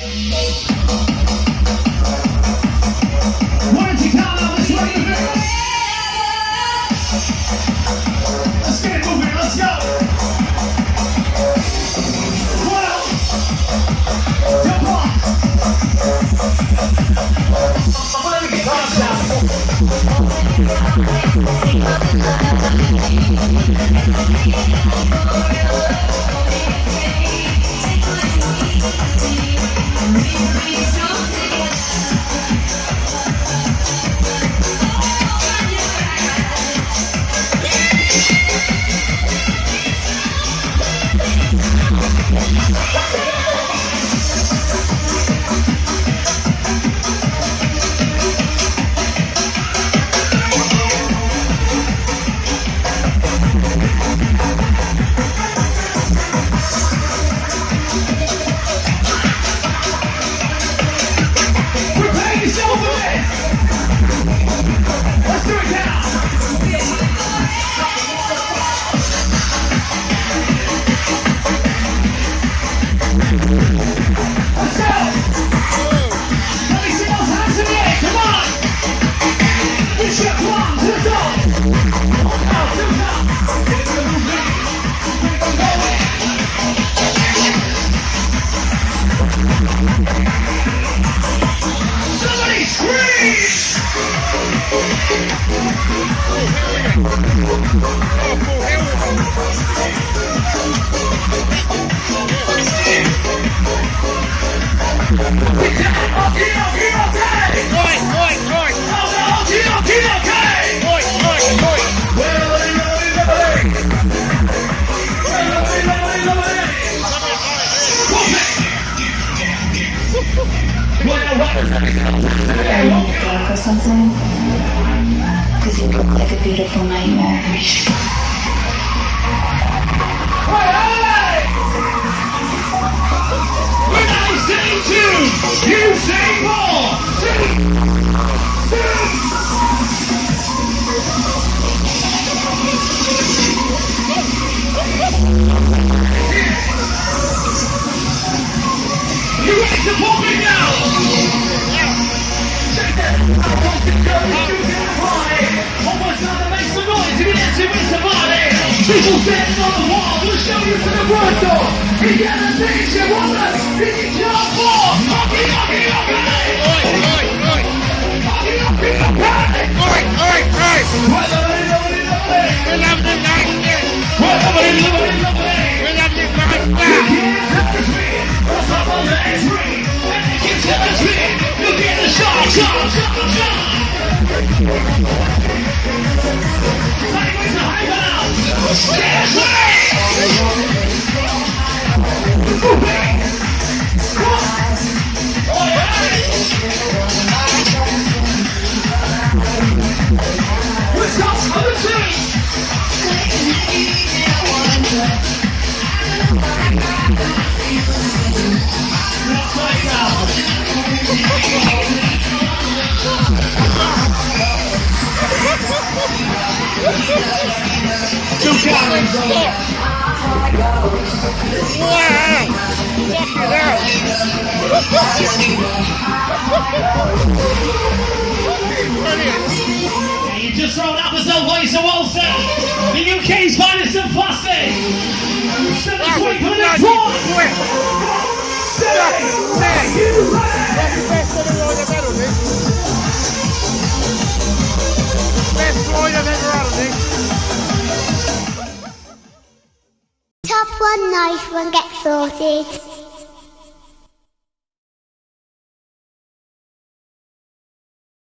Why don't you count out this way? Let's get it moving, let's go! Well, jump on! Let me get calm down. Or something, because you look like a beautiful nightmare. When I say two, you say more. You ready to pop it now? Almost time to make some noise to get into somebody. People standing on the wall to show you to the front door. You got a thing you want to did you jump for? Okay. You just rolled up as a voice of Waltzer. The UK's finest and fussy. 7th week of the next one. Top one, nice one, get sorted.